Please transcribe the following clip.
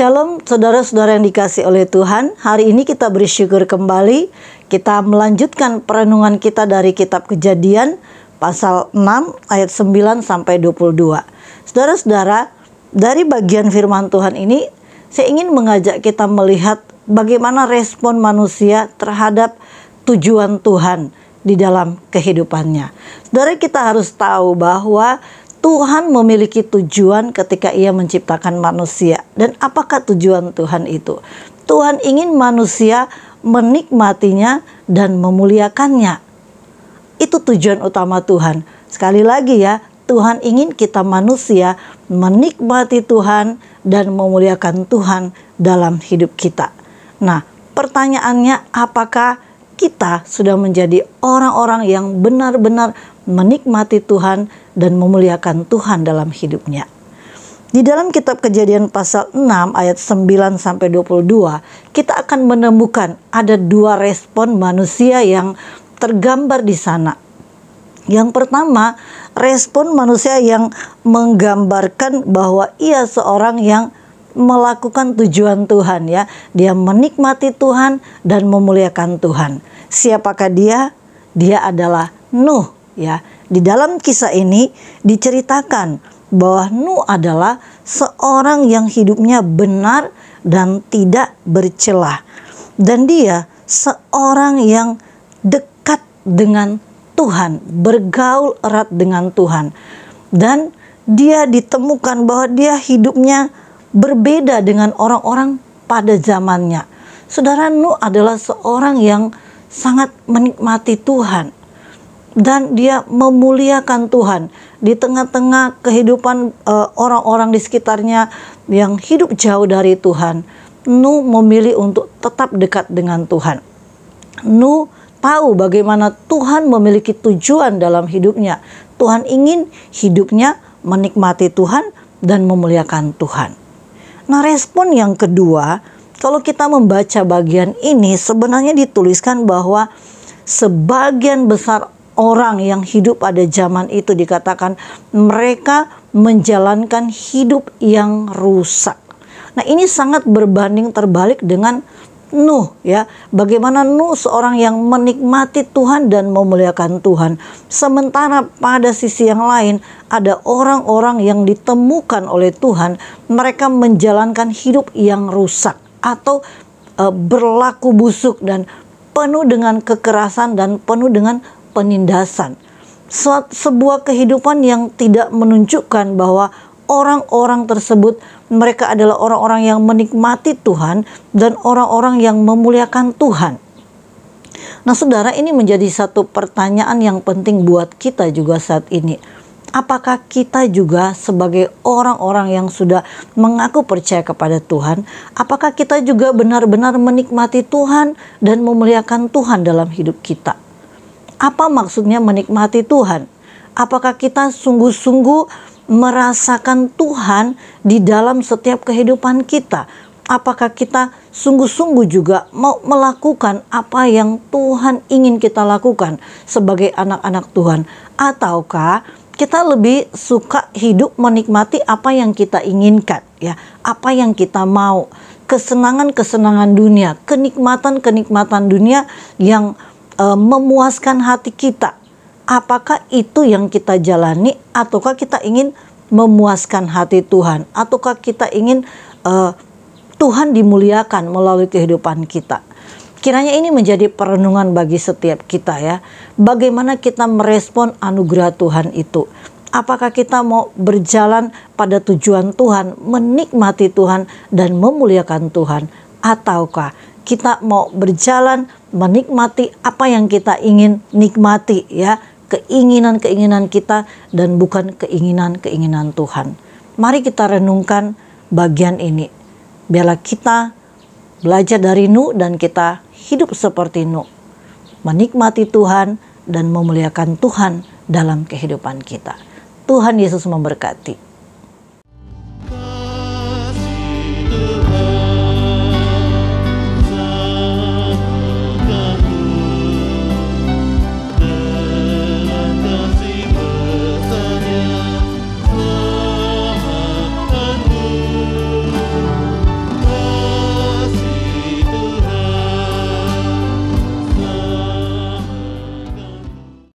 Shalom saudara-saudara yang dikasih oleh Tuhan. Hari ini kita bersyukur kembali. Kita melanjutkan perenungan kita dari kitab Kejadian pasal 6 ayat 9 sampai 22. Saudara-saudara, dari bagian firman Tuhan ini saya ingin mengajak kita melihat bagaimana respon manusia terhadap tujuan Tuhan di dalam kehidupannya. Saudara, kita harus tahu bahwa Tuhan memiliki tujuan ketika Ia menciptakan manusia. Dan apakah tujuan Tuhan itu? Tuhan ingin manusia menikmatinya dan memuliakannya. Itu tujuan utama Tuhan. Sekali lagi ya, Tuhan ingin kita manusia menikmati Tuhan dan memuliakan Tuhan dalam hidup kita. Nah, pertanyaannya, apakah kita sudah menjadi orang-orang yang benar-benar menikmati Tuhan dan memuliakan Tuhan dalam hidupnya? Di dalam kitab Kejadian pasal 6 ayat 9 sampai 22, kita akan menemukan ada dua respon manusia yang tergambar di sana. Yang pertama, respon manusia yang menggambarkan bahwa ia seorang yang melakukan tujuan Tuhan ya. Dia menikmati Tuhan dan memuliakan Tuhan. Siapakah dia? Dia adalah Nuh ya. Di dalam kisah ini diceritakan bahwa Nuh adalah seorang yang hidupnya benar dan tidak bercelah. Dan dia seorang yang dekat dengan Tuhan, bergaul erat dengan Tuhan. Dan dia ditemukan bahwa dia hidupnya berbeda dengan orang-orang pada zamannya. Saudara, Nuh adalah seorang yang sangat menikmati Tuhan. Dan dia memuliakan Tuhan di tengah-tengah kehidupan orang-orang di sekitarnya yang hidup jauh dari Tuhan. Nuh memilih untuk tetap dekat dengan Tuhan. Nuh tahu bagaimana Tuhan memiliki tujuan dalam hidupnya. Tuhan ingin hidupnya menikmati Tuhan dan memuliakan Tuhan. Nah, respon yang kedua, kalau kita membaca bagian ini, sebenarnya dituliskan bahwa sebagian besar orang yang hidup pada zaman itu dikatakan mereka menjalankan hidup yang rusak. Nah, ini sangat berbanding terbalik dengan Nuh ya. Bagaimana Nuh seorang yang menikmati Tuhan dan memuliakan Tuhan. Sementara pada sisi yang lain ada orang-orang yang ditemukan oleh Tuhan, mereka menjalankan hidup yang rusak atau berlaku busuk dan penuh dengan kekerasan dan penuh dengan penindasan. Sebuah kehidupan yang tidak menunjukkan bahwa orang-orang tersebut mereka adalah orang-orang yang menikmati Tuhan dan orang-orang yang memuliakan Tuhan. Nah, saudara, ini menjadi satu pertanyaan yang penting buat kita juga saat ini. Apakah kita juga sebagai orang-orang yang sudah mengaku percaya kepada Tuhan, apakah kita juga benar-benar menikmati Tuhan dan memuliakan Tuhan dalam hidup kita? Apa maksudnya menikmati Tuhan? Apakah kita sungguh-sungguh merasakan Tuhan di dalam setiap kehidupan kita? Apakah kita sungguh-sungguh juga mau melakukan apa yang Tuhan ingin kita lakukan sebagai anak-anak Tuhan? Ataukah kita lebih suka hidup menikmati apa yang kita inginkan ya, apa yang kita mau, kesenangan-kesenangan dunia, kenikmatan-kenikmatan dunia yang memuaskan hati kita? Apakah itu yang kita jalani, ataukah kita ingin memuaskan hati Tuhan, ataukah kita ingin Tuhan dimuliakan melalui kehidupan kita? Kiranya ini menjadi perenungan bagi setiap kita ya. Bagaimana kita merespon anugerah Tuhan itu? Apakah kita mau berjalan pada tujuan Tuhan, menikmati Tuhan dan memuliakan Tuhan? Ataukah kita mau berjalan menikmati apa yang kita ingin nikmati ya, keinginan-keinginan kita dan bukan keinginan-keinginan Tuhan? Mari kita renungkan bagian ini. Biarlah kita belajar dari Nuh dan kita hidup seperti Nuh, menikmati Tuhan dan memuliakan Tuhan dalam kehidupan kita. Tuhan Yesus memberkati.